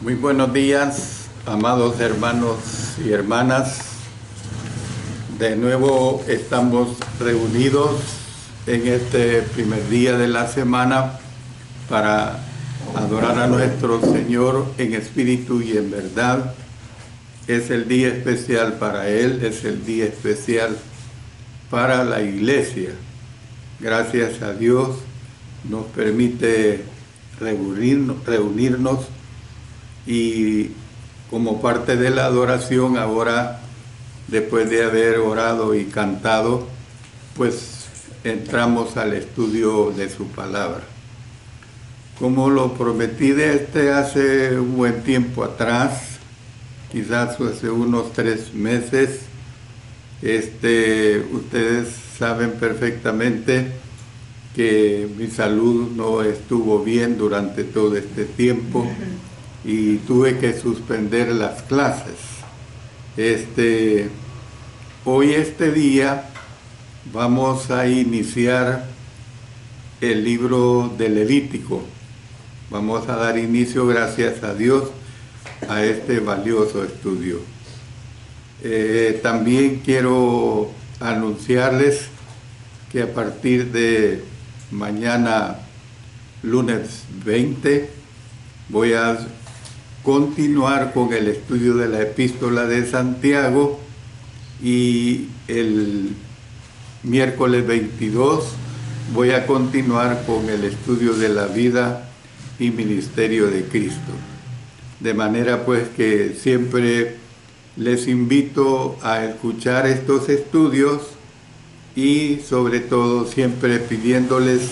Muy buenos días, amados hermanos y hermanas. De nuevo estamos reunidos en este primer día de la semana para adorar a nuestro Señor en espíritu y en verdad. Es el día especial para Él, es el día especial para la iglesia. Gracias a Dios nos permite reunirnos y como parte de la adoración ahora, después de haber orado y cantado, pues entramos al estudio de su palabra. Como lo prometí hace un buen tiempo atrás, quizás hace unos 3 meses, ustedes saben perfectamente que mi salud no estuvo bien durante todo este tiempo y tuve que suspender las clases. Hoy este día vamos a iniciar el libro de Levítico. Vamos a dar inicio, gracias a Dios, a este valioso estudio. También quiero anunciarles que a partir de mañana, lunes 20, voy a continuar con el estudio de la Epístola de Santiago y el miércoles 22 voy a continuar con el estudio de la vida y ministerio de Cristo. De manera pues que siempre les invito a escuchar estos estudios y sobre todo siempre pidiéndoles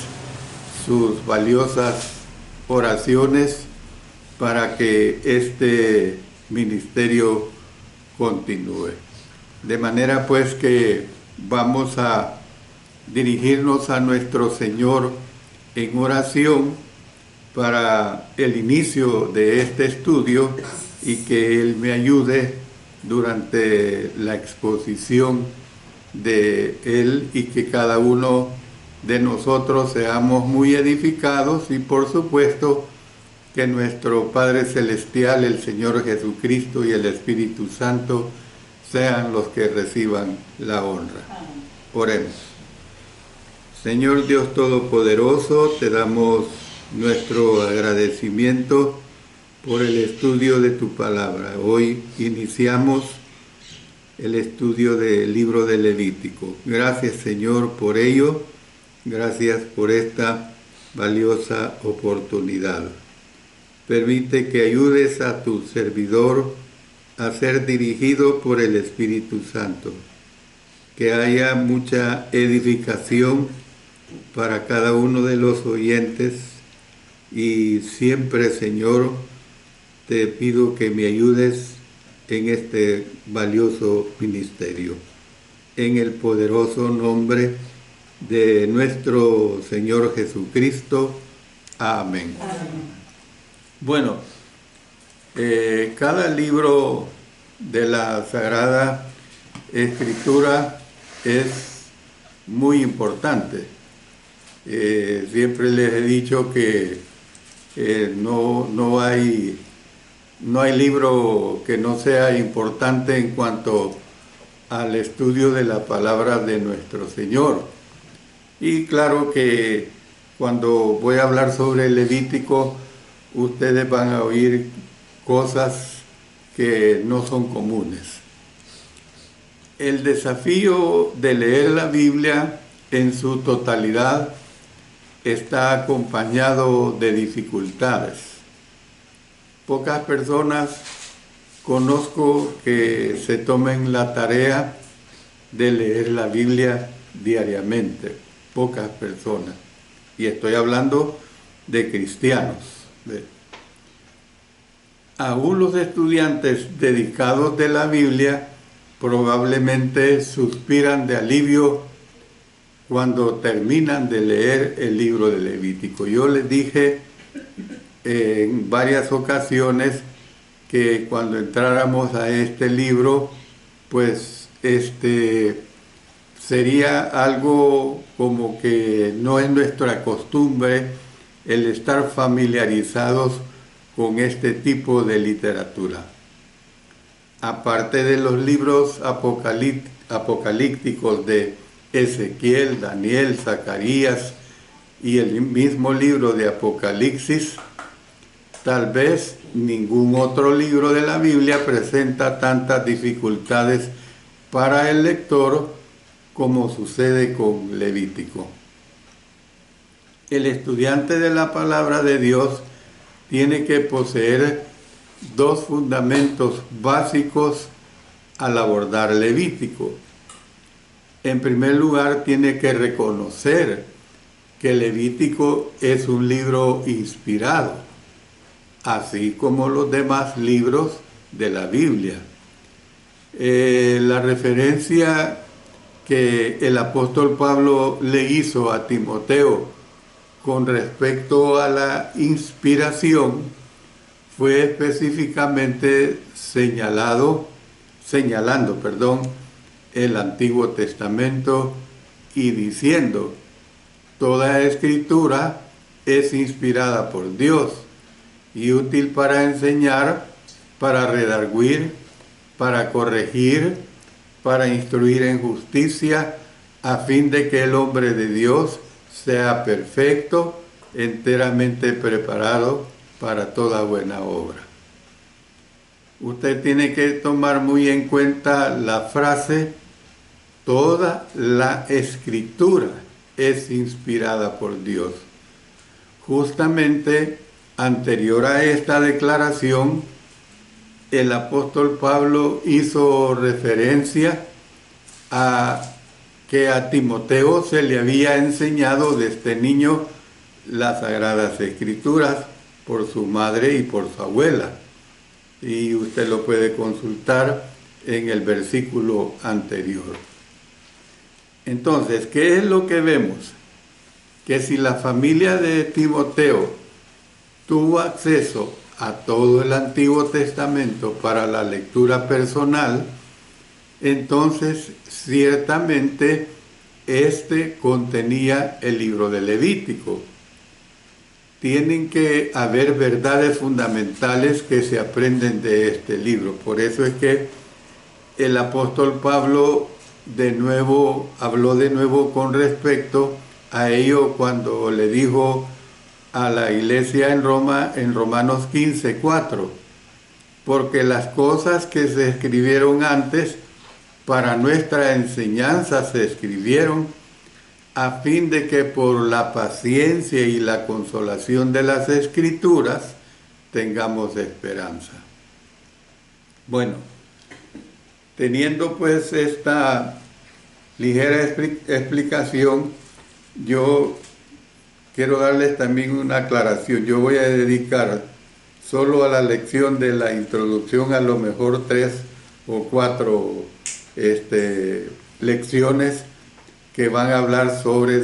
sus valiosas oraciones para que este ministerio continúe. De manera pues que vamos a dirigirnos a nuestro Señor en oración para el inicio de este estudio y que Él me ayude durante la exposición de Él y que cada uno de nosotros seamos muy edificados y por supuesto que nuestro Padre Celestial, el Señor Jesucristo y el Espíritu Santo sean los que reciban la honra. Oremos. Señor Dios Todopoderoso, te damos nuestro agradecimiento por el estudio de tu palabra. Hoy iniciamos el estudio del libro de Levítico. Gracias, Señor, por ello. Gracias por esta valiosa oportunidad. Permite que ayudes a tu servidor a ser dirigido por el Espíritu Santo. Que haya mucha edificación para cada uno de los oyentes y siempre, Señor, te pido que me ayudes en este valioso ministerio. En el poderoso nombre de nuestro Señor Jesucristo. Amén. Amén. Bueno, cada libro de la Sagrada Escritura es muy importante. Siempre les he dicho que no hay libro que no sea importante en cuanto al estudio de la palabra de nuestro Señor. Y claro que cuando voy a hablar sobre el Levítico, ustedes van a oír cosas que no son comunes. El desafío de leer la Biblia en su totalidad está acompañado de dificultades. Pocas personas conozco que se tomen la tarea de leer la Biblia diariamente. Pocas personas. Y estoy hablando de cristianos. Aún los estudiantes dedicados de la Biblia probablemente suspiran de alivio cuando terminan de leer el libro de Levítico. Yo les dije en varias ocasiones que cuando entráramos a este libro, pues sería algo como que no es nuestra costumbre el estar familiarizados con este tipo de literatura. Aparte de los libros apocalípticos de Ezequiel, Daniel, Zacarías y el mismo libro de Apocalipsis, tal vez ningún otro libro de la Biblia presenta tantas dificultades para el lector como sucede con Levítico. El estudiante de la palabra de Dios tiene que poseer dos fundamentos básicos al abordar Levítico. En primer lugar, tiene que reconocer que Levítico es un libro inspirado, así como los demás libros de la Biblia. La referencia que el apóstol Pablo le hizo a Timoteo con respecto a la inspiración fue específicamente señalando, el Antiguo Testamento y diciendo: toda escritura es inspirada por Dios y útil para enseñar, para redarguir, para corregir, para instruir en justicia, a fin de que el hombre de Dios sea perfecto, enteramente preparado para toda buena obra. Usted tiene que tomar muy en cuenta la frase: toda la escritura es inspirada por Dios. Justamente anterior a esta declaración, el apóstol Pablo hizo referencia a que a Timoteo se le había enseñado desde niño las Sagradas Escrituras por su madre y por su abuela. Y usted lo puede consultar en el versículo anterior. Entonces, ¿qué es lo que vemos? Que si la familia de Timoteo tuvo acceso a todo el Antiguo Testamento para la lectura personal, entonces ciertamente este contenía el libro de Levítico. Tienen que haber verdades fundamentales que se aprenden de este libro. Por eso es que el apóstol Pablo habló de nuevo con respecto a ello cuando le dijo a la iglesia en Roma, en Romanos 15:4, porque las cosas que se escribieron antes para nuestra enseñanza se escribieron a fin de que por la paciencia y la consolación de las Escrituras tengamos esperanza. Bueno, teniendo pues esta ligera explicación, yo quiero darles también una aclaración. Yo voy a dedicar solo a la lección de la introducción a lo mejor 3 o 4 lecciones que van a hablar sobre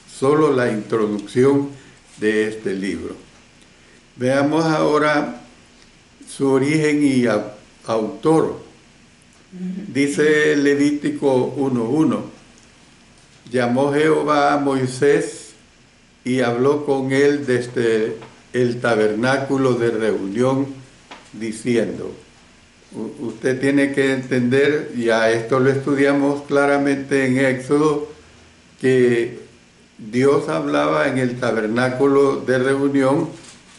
solo la introducción de este libro. Veamos ahora su origen y autor. Dice Levítico 1:1: llamó Jehová a Moisés y habló con él desde el tabernáculo de reunión, diciendo. Usted tiene que entender, ya esto lo estudiamos claramente en Éxodo, que Dios hablaba en el tabernáculo de reunión,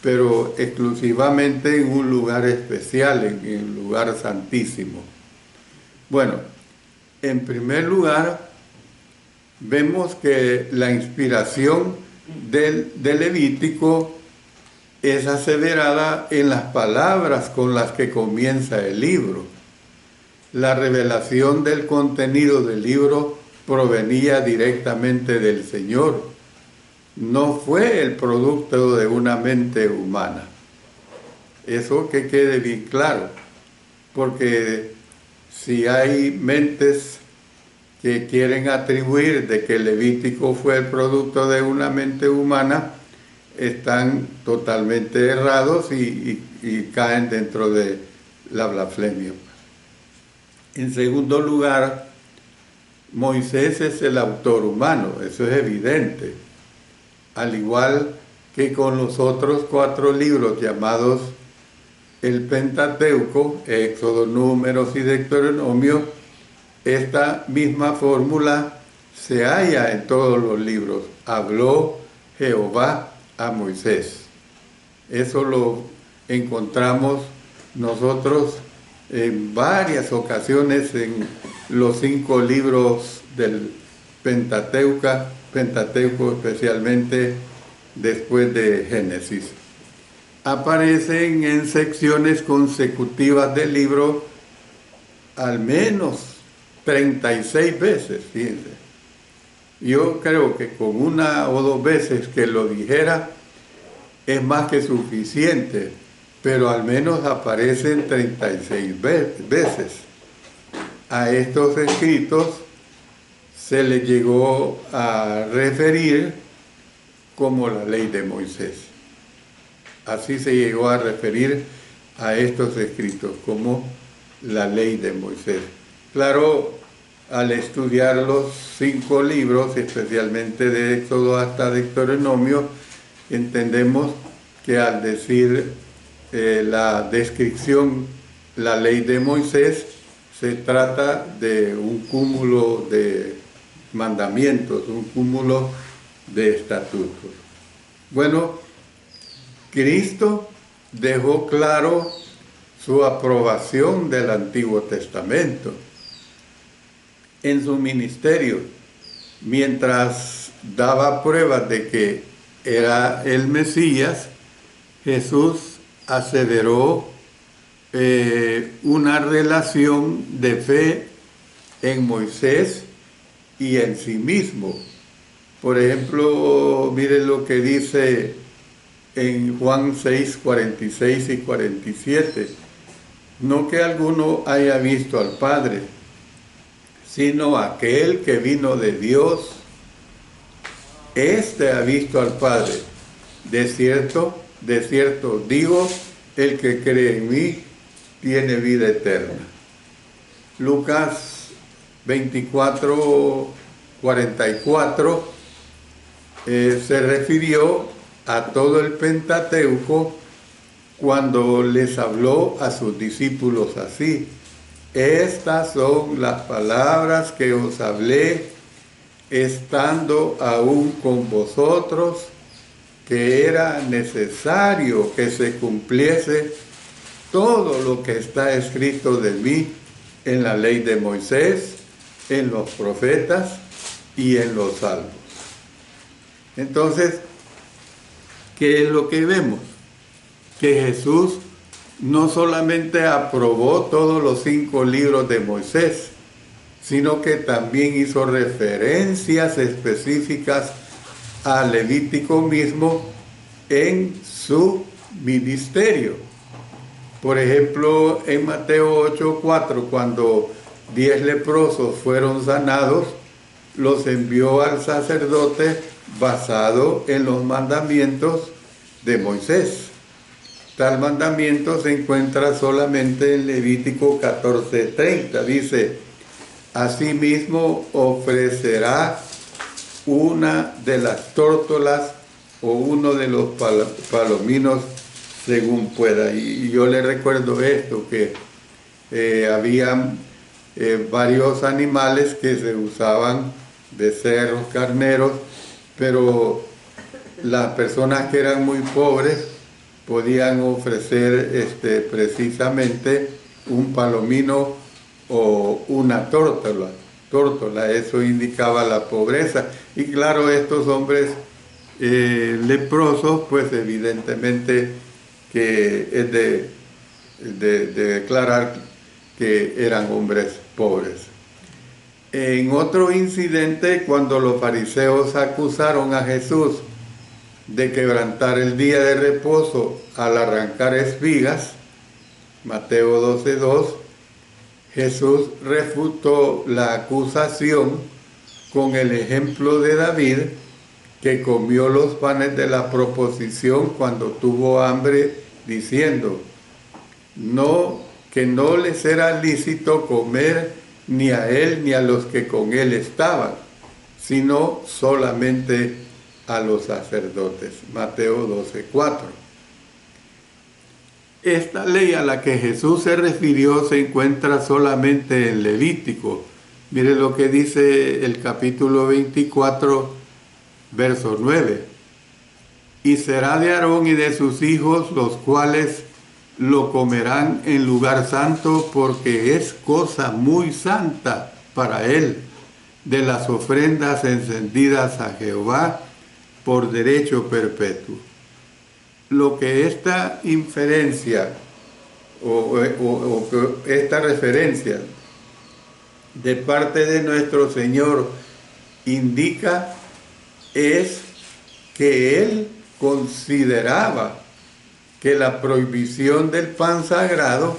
pero exclusivamente en un lugar especial, en un lugar santísimo. Bueno, en primer lugar, vemos que la inspiración de Levítico es aseverada en las palabras con las que comienza el libro. La revelación del contenido del libro provenía directamente del Señor. No fue el producto de una mente humana. Eso que quede bien claro, porque si hay mentes que quieren atribuir de que Levítico fue el producto de una mente humana, están totalmente errados y caen dentro de la blasfemia. En segundo lugar, Moisés es el autor humano, eso es evidente, al igual que con los otros 4 libros llamados el Pentateuco, Éxodo, Números y Deuteronomio, esta misma fórmula se halla en todos los libros. Habló Jehová a Moisés. Eso lo encontramos nosotros en varias ocasiones en los 5 libros del Pentateuco, especialmente después de Génesis. Aparecen en secciones consecutivas del libro al menos 36 veces, fíjense. Yo creo que con 1 o 2 veces que lo dijera es más que suficiente, pero al menos aparecen 36 veces. A estos escritos se les llegó a referir como la ley de Moisés. Así se llegó a referir a estos escritos como la ley de Moisés. Claro, al estudiar los 5 libros, especialmente de Éxodo hasta Deuteronomio, entendemos que al decir la descripción, la ley de Moisés, se trata de un cúmulo de mandamientos, un cúmulo de estatutos. Bueno, Cristo dejó claro su aprobación del Antiguo Testamento en su ministerio, mientras daba pruebas de que era el Mesías. Jesús aseveró una relación de fe en Moisés y en sí mismo. Por ejemplo, miren lo que dice en Juan 6, 46 y 47. No que alguno haya visto al Padre, sino aquel que vino de Dios. Este ha visto al Padre. De cierto digo, el que cree en mí tiene vida eterna. Lucas 24, 44 se refirió a todo el Pentateuco cuando les habló a sus discípulos así: estas son las palabras que os hablé estando aún con vosotros, que era necesario que se cumpliese todo lo que está escrito de mí en la ley de Moisés, en los profetas y en los salmos. Entonces, ¿qué es lo que vemos? Que Jesús no solamente aprobó todos los 5 libros de Moisés, sino que también hizo referencias específicas al Levítico mismo en su ministerio. Por ejemplo, en Mateo 8:4, cuando 10 leprosos fueron sanados, los envió al sacerdote basado en los mandamientos de Moisés. Tal mandamiento se encuentra solamente en Levítico 14:30. Dice: asimismo ofrecerá una de las tórtolas o uno de los palominos según pueda. Y yo le recuerdo esto, que había varios animales que se usaban, becerros, carneros, pero las personas que eran muy pobres podían ofrecer precisamente un palomino o una tórtola. Eso indicaba la pobreza. Y claro, estos hombres leprosos, pues evidentemente que es de declarar que eran hombres pobres. En otro incidente, cuando los fariseos acusaron a Jesús de quebrantar el día de reposo al arrancar espigas, Mateo 12:2, Jesús refutó la acusación con el ejemplo de David, que comió los panes de la proposición cuando tuvo hambre, diciendo: que no les era lícito comer ni a él ni a los que con él estaban, sino solamente a los sacerdotes. Mateo 12:4. Esta ley a la que Jesús se refirió se encuentra solamente en Levítico. Mire lo que dice el capítulo 24, verso 9. Y será de Aarón y de sus hijos, los cuales lo comerán en lugar santo, porque es cosa muy santa para él, de las ofrendas encendidas a Jehová por derecho perpetuo. Lo que esta inferencia o esta referencia de parte de nuestro Señor indica es que Él consideraba que la prohibición del pan sagrado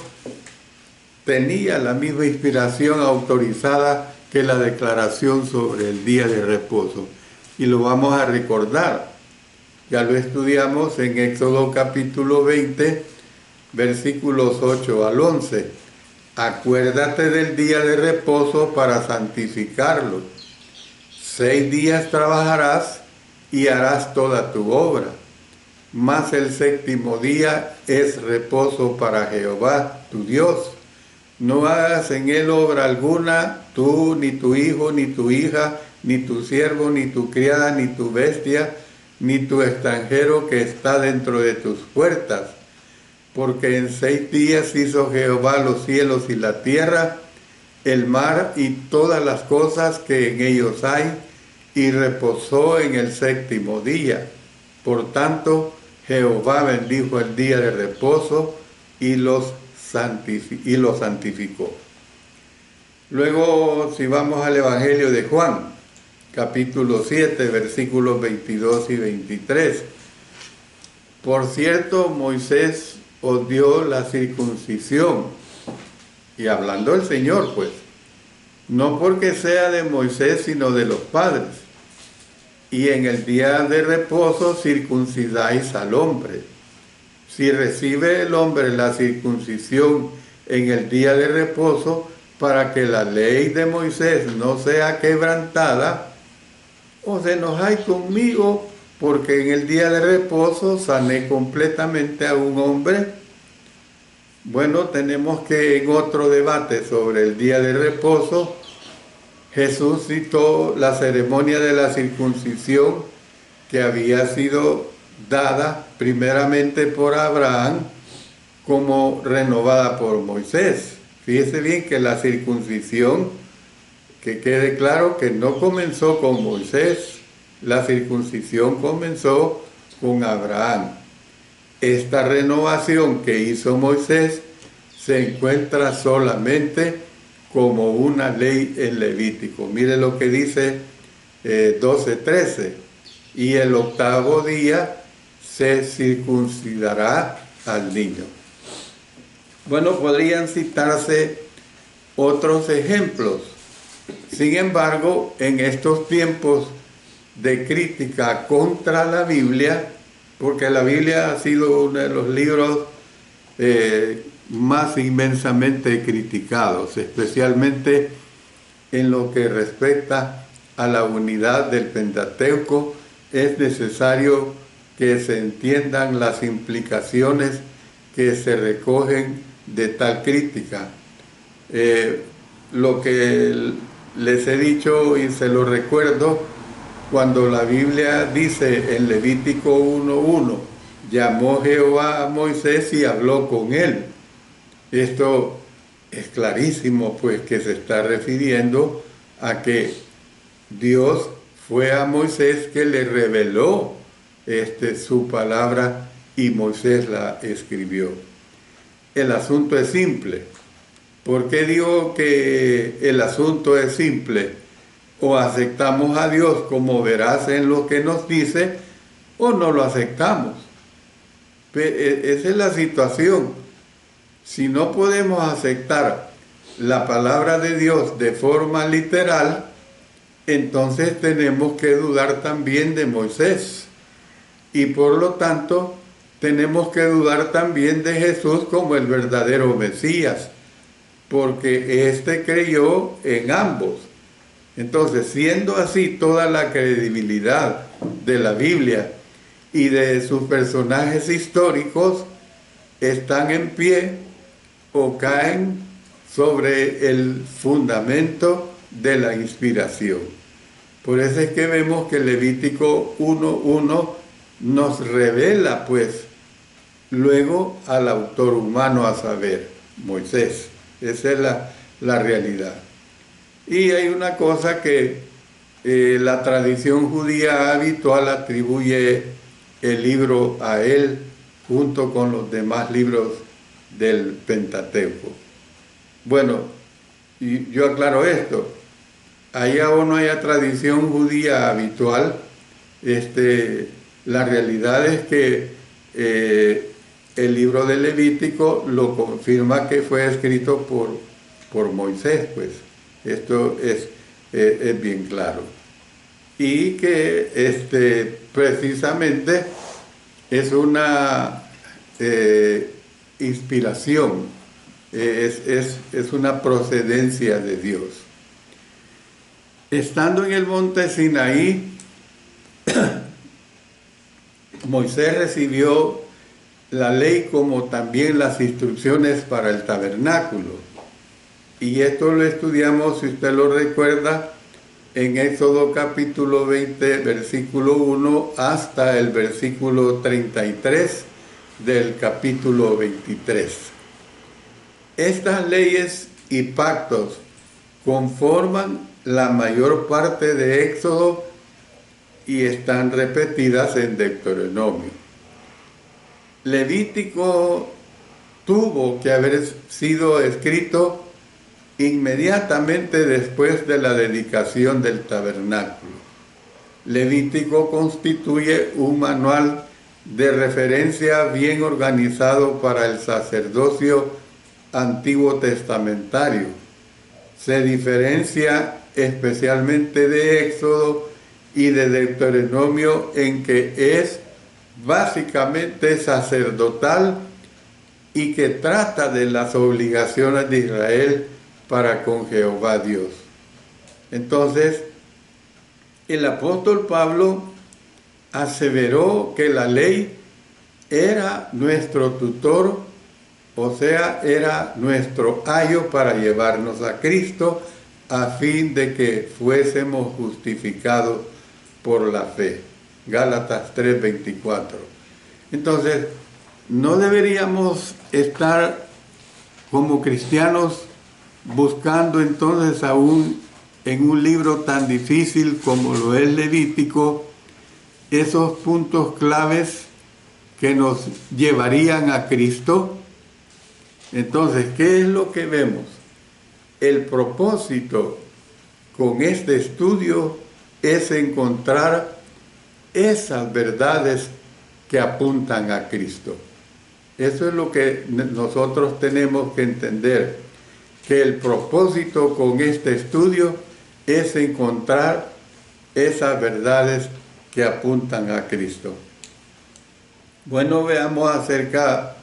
tenía la misma inspiración autorizada que la declaración sobre el día de reposo. Y lo vamos a recordar. Ya lo estudiamos en Éxodo capítulo 20, versículos 8 al 11. Acuérdate del día de reposo para santificarlo. 6 días trabajarás y harás toda tu obra. Mas el 7º día es reposo para Jehová, tu Dios. No hagas en él obra alguna, tú, ni tu hijo, ni tu hija, ni tu siervo, ni tu criada, ni tu bestia, ni tu extranjero que está dentro de tus puertas. Porque en 6 días hizo Jehová los cielos y la tierra, el mar y todas las cosas que en ellos hay, y reposó en el 7º día. Por tanto, Jehová bendijo el día de reposo y lo santificó. Luego, si vamos al Evangelio de Juan, capítulo 7, versículos 22 y 23. Por cierto, Moisés os dio la circuncisión. Y hablando el Señor, pues, no porque sea de Moisés, sino de los padres. Y en el día de reposo circuncidáis al hombre. Si recibe el hombre la circuncisión en el día de reposo, para que la ley de Moisés no sea quebrantada, os enojáis conmigo, porque en el día de reposo sané completamente a un hombre. Bueno, tenemos que en otro debate sobre el día de reposo, Jesús citó la ceremonia de la circuncisión que había sido dada primeramente por Abraham como renovada por Moisés. Fíjese bien que la circuncisión, que quede claro que no comenzó con Moisés, la circuncisión comenzó con Abraham. Esta renovación que hizo Moisés se encuentra solamente como una ley en Levítico. Mire lo que dice 12:13. Y el 8º día se circuncidará al niño. Bueno, podrían citarse otros ejemplos. Sin embargo, en estos tiempos de crítica contra la Biblia, porque la Biblia ha sido uno de los libros más inmensamente criticados, especialmente en lo que respecta a la unidad del Pentateuco, es necesario que se entiendan las implicaciones que se recogen de tal crítica. Lo que les he dicho y se lo recuerdo, cuando la Biblia dice en Levítico 1:1, llamó Jehová a Moisés y habló con él. Esto es clarísimo, pues, que se está refiriendo a que Dios fue a Moisés que le reveló su palabra y Moisés la escribió. El asunto es simple. ¿Por qué digo que el asunto es simple? O aceptamos a Dios como veraz en lo que nos dice, o no lo aceptamos. Esa es la situación. Si no podemos aceptar la palabra de Dios de forma literal, entonces tenemos que dudar también de Moisés. Y por lo tanto, tenemos que dudar también de Jesús como el verdadero Mesías, porque éste creyó en ambos. Entonces, siendo así, toda la credibilidad de la Biblia y de sus personajes históricos están en pie o caen sobre el fundamento de la inspiración. Por eso es que vemos que Levítico 1:1 nos revela pues luego al autor humano, a saber, Moisés. Esa es la realidad. Y hay una cosa que la tradición judía habitual atribuye el libro a él junto con los demás libros del Pentateuco. Bueno, y yo aclaro esto. Haya o no haya tradición judía habitual, la realidad es que el libro de Levítico lo confirma que fue escrito por Moisés, pues. Esto es bien claro. Y que precisamente es una inspiración, es una procedencia de Dios. Estando en el monte Sinaí, Moisés recibió la ley como también las instrucciones para el tabernáculo. Y esto lo estudiamos, si usted lo recuerda, en Éxodo capítulo 20, versículo 1 hasta el versículo 33 del capítulo 23. Estas leyes y pactos conforman la mayor parte de Éxodo y están repetidas en Deuteronomio. Levítico tuvo que haber sido escrito inmediatamente después de la dedicación del tabernáculo. Levítico constituye un manual de referencia bien organizado para el sacerdocio antiguo testamentario. Se diferencia especialmente de Éxodo y de Deuteronomio en que es básicamente sacerdotal y que trata de las obligaciones de Israel para con Jehová Dios. Entonces, el apóstol Pablo aseveró que la ley era nuestro tutor, o sea, era nuestro ayo para llevarnos a Cristo a fin de que fuésemos justificados por la fe. Gálatas 3:24. Entonces, no deberíamos estar como cristianos buscando entonces aún en un libro tan difícil como lo es Levítico, esos puntos claves que nos llevarían a Cristo. Entonces, ¿qué es lo que vemos? El propósito con este estudio es encontrar esas verdades que apuntan a Cristo. Eso es lo que nosotros tenemos que entender, que el propósito con este estudio es encontrar esas verdades que apuntan a Cristo. Bueno, veamos acerca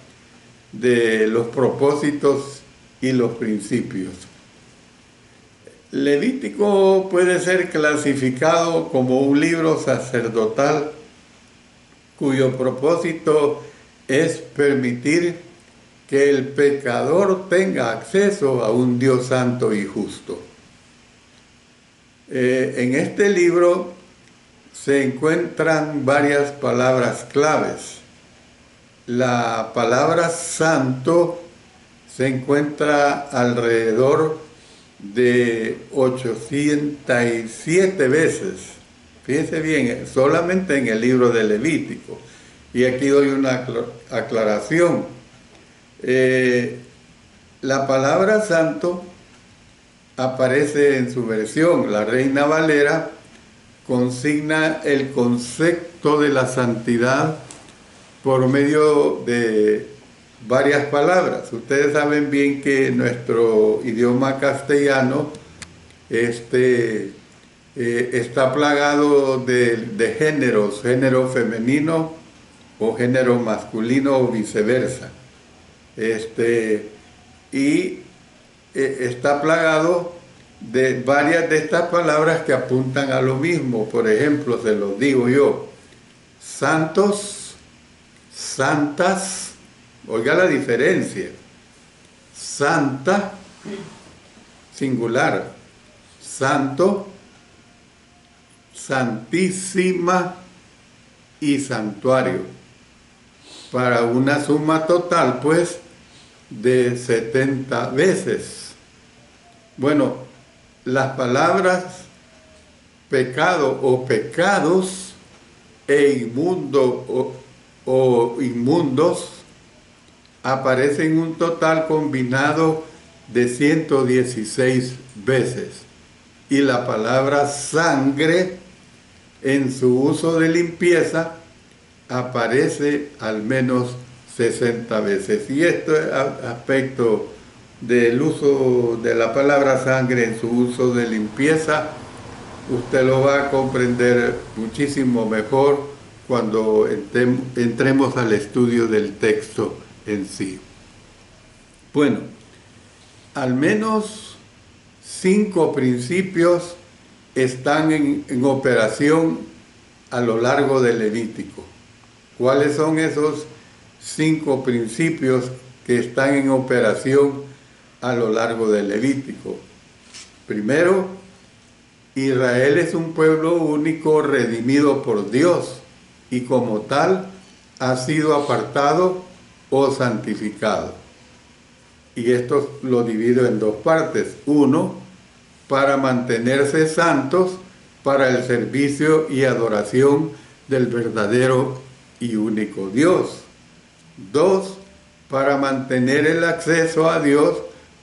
de los propósitos y los principios. Levítico puede ser clasificado como un libro sacerdotal cuyo propósito es permitir que el pecador tenga acceso a un Dios santo y justo. En este libro se encuentran varias palabras claves. La palabra santo se encuentra alrededor de 807 veces. Fíjense bien, solamente en el libro de Levítico. Y aquí doy una aclaración. La palabra santo aparece en su versión, la Reina Valera, consigna el concepto de la santidad por medio de varias palabras. Ustedes saben bien que nuestro idioma castellano está plagado de géneros, género femenino o género masculino o viceversa. Está plagado de varias de estas palabras que apuntan a lo mismo. Por ejemplo, se los digo yo: santos, santas. Oiga la diferencia: santa, singular; santo, santísima y santuario, para una suma total, pues, de 70 veces. Bueno, las palabras pecado o pecados e inmundo o inmundos aparecen un total combinado de 116 veces. Y la palabra sangre, en su uso de limpieza, aparece al menos 60 veces. Y este aspecto del uso de la palabra sangre en su uso de limpieza, usted lo va a comprender muchísimo mejor cuando entremos al estudio del texto en sí. Bueno, al menos 5 principios están en operación a lo largo del Levítico. ¿Cuáles son esos 5 principios que están en operación a lo largo del Levítico? Primero, Israel es un pueblo único redimido por Dios y como tal ha sido apartado o santificado. Y esto lo divido en 2 partes. 1, para mantenerse santos para el servicio y adoración del verdadero y único Dios. 2, para mantener el acceso a Dios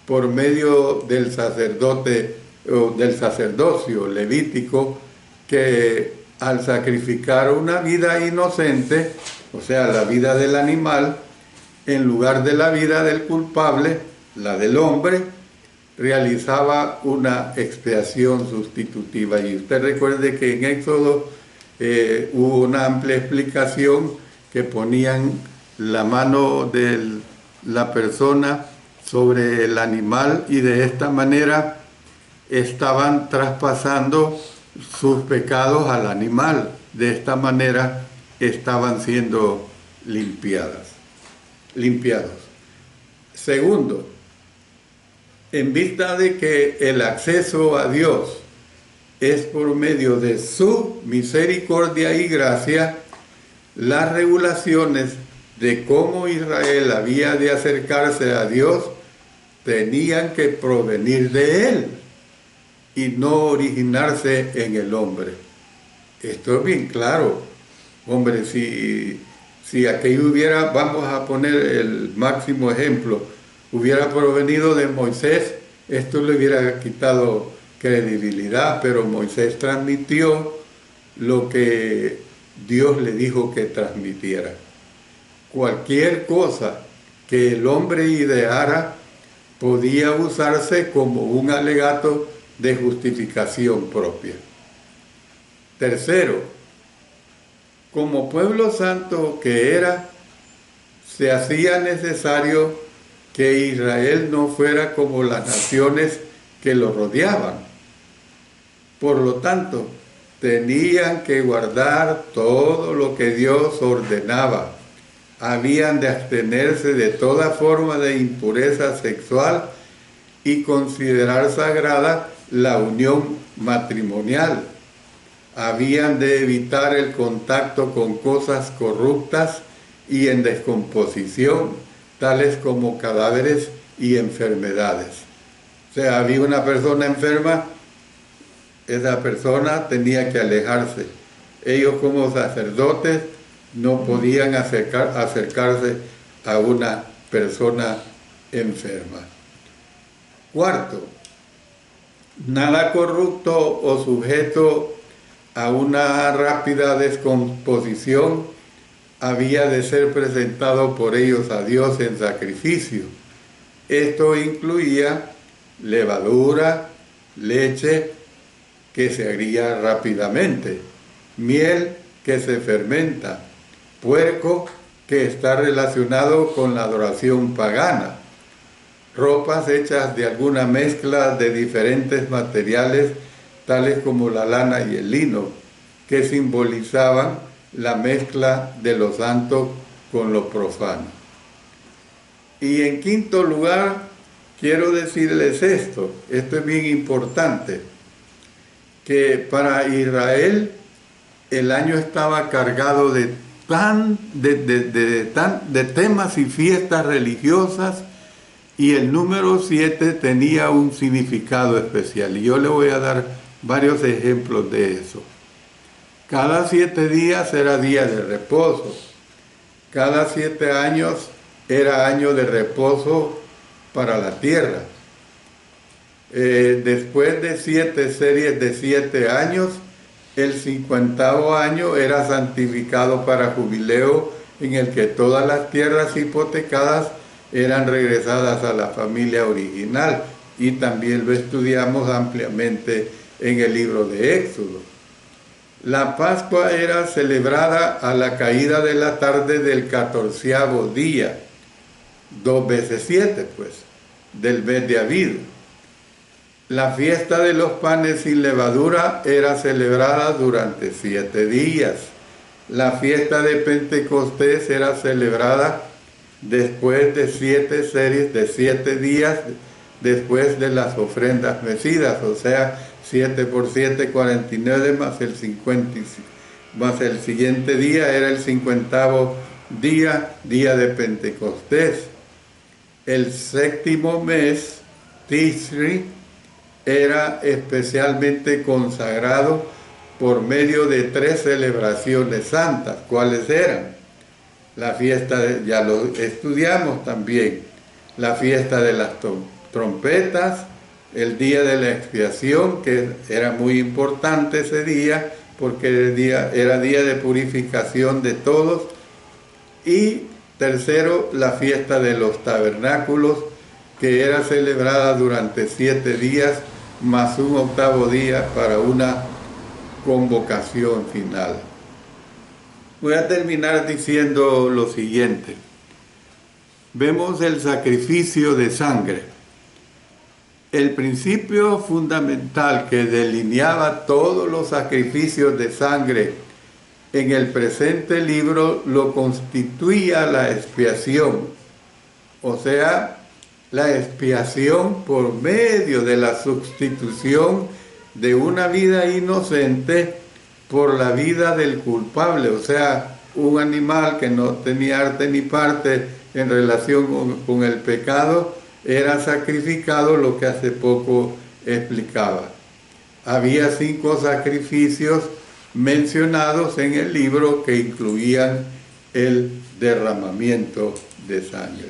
por medio del sacerdote o del sacerdocio levítico, que al sacrificar una vida inocente, o sea, la vida del animal, en lugar de la vida del culpable, la del hombre, realizaba una expiación sustitutiva. Y usted recuerde que en Éxodo hubo una amplia explicación que ponían la mano de la persona sobre el animal y de esta manera estaban traspasando sus pecados al animal. De esta manera estaban siendo limpiados. Segundo, en vista de que el acceso a Dios es por medio de su misericordia y gracia, las regulaciones de cómo Israel había de acercarse a Dios tenían que provenir de Él y no originarse en el hombre. Esto es bien claro. Hombre, si aquello hubiera, vamos a poner el máximo ejemplo, hubiera provenido de Moisés, esto le hubiera quitado credibilidad, pero Moisés transmitió lo que Dios le dijo que transmitiera. Cualquier cosa que el hombre ideara podía usarse como un alegato de justificación propia. Tercero, como pueblo santo que era, se hacía necesario que Israel no fuera como las naciones que lo rodeaban. Por lo tanto, tenían que guardar todo lo que Dios ordenaba. Habían de abstenerse de toda forma de impureza sexual y considerar sagrada la unión matrimonial. Habían de evitar el contacto con cosas corruptas y en descomposición, tales como cadáveres y enfermedades. O sea, había una persona enferma, esa persona tenía que alejarse. Ellos como sacerdotes no podían acercarse a una persona enferma. Cuarto, nada corrupto o sujeto a una rápida descomposición había de ser presentado por ellos a Dios en sacrificio. Esto incluía levadura, leche que se agría rápidamente, miel que se fermenta, puerco que está relacionado con la adoración pagana, ropas hechas de alguna mezcla de diferentes materiales, tales como la lana y el lino, que simbolizaban la mezcla de lo santo con lo profano. Y en quinto lugar, quiero decirles esto es bien importante, que para Israel el año estaba cargado de temas y fiestas religiosas, y el número 7 tenía un significado especial. Y yo le voy a dar varios ejemplos de eso. Cada 7 días era día de reposo. Cada 7 años era año de reposo para la tierra. Después de 7 series de 7 años, el 50º año era santificado para jubileo, en el que todas las tierras hipotecadas eran regresadas a la familia original, y también lo estudiamos ampliamente en el libro de Éxodo. La Pascua era celebrada a la caída de la tarde del 14º día, 2 veces 7 pues, del mes de Abib. La fiesta de los panes sin levadura era celebrada durante 7 días. La fiesta de Pentecostés era celebrada después de 7 series de 7 días después de las ofrendas mecidas, o sea, 7 por 7, 49, más el 50, más el siguiente día era el 50º día, día de Pentecostés. El 7º mes, Tishri, era especialmente consagrado por medio de 3 celebraciones santas. ¿Cuáles eran? La fiesta, ya lo estudiamos también, la fiesta de las trompetas, el día de la expiación, que era muy importante ese día, porque era día de purificación de todos, y tercero, la fiesta de los tabernáculos, que era celebrada durante 7 días, más un 8º día para una convocación final. Voy a terminar diciendo lo siguiente. Vemos el sacrificio de sangre. El principio fundamental que delineaba todos los sacrificios de sangre en el presente libro lo constituía la expiación, o sea, la expiación por medio de la sustitución de una vida inocente por la vida del culpable, o sea, un animal que no tenía arte ni parte en relación con el pecado, era sacrificado, lo que hace poco explicaba. Había 5 sacrificios mencionados en el libro que incluían el derramamiento de sangre.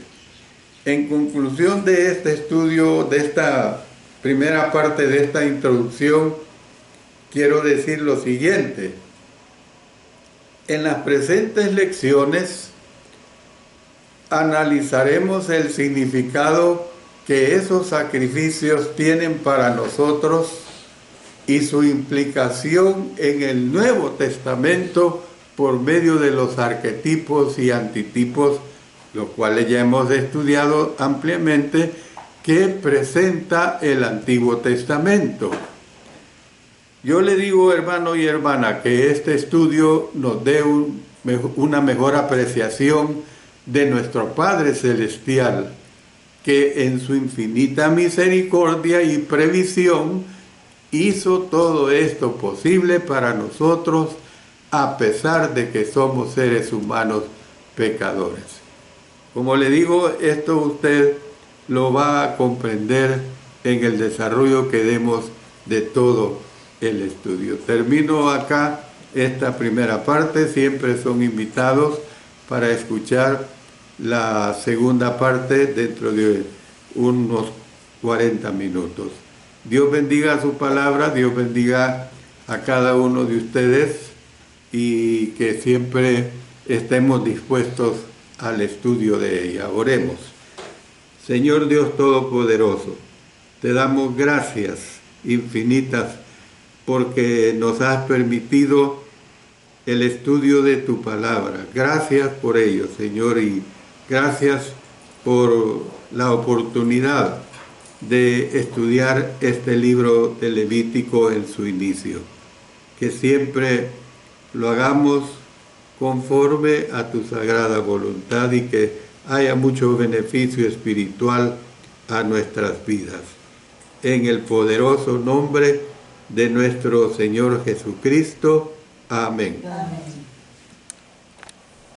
En conclusión de este estudio, de esta primera parte de esta introducción, quiero decir lo siguiente. En las presentes lecciones analizaremos el significado que esos sacrificios tienen para nosotros y su implicación en el Nuevo Testamento por medio de los arquetipos y antitipos, los cuales ya hemos estudiado ampliamente, que presenta el Antiguo Testamento. Yo le digo, hermano y hermana, que este estudio nos dé una mejor apreciación de nuestro Padre Celestial, que en su infinita misericordia y previsión hizo todo esto posible para nosotros, a pesar de que somos seres humanos pecadores. Como le digo, esto usted lo va a comprender en el desarrollo que demos de todo el estudio. Termino acá esta primera parte. Siempre son invitados para escuchar la segunda parte dentro de unos 40 minutos. Dios bendiga su palabra, Dios bendiga a cada uno de ustedes, y que siempre estemos dispuestos al estudio de ella. Oremos. Señor Dios Todopoderoso, te damos gracias infinitas porque nos has permitido el estudio de tu palabra. Gracias por ello, Señor, y gracias por la oportunidad de estudiar este libro de Levítico en su inicio. Que siempre lo hagamos conforme a tu sagrada voluntad y que haya mucho beneficio espiritual a nuestras vidas. En el poderoso nombre de nuestro Señor Jesucristo. Amén. Amén.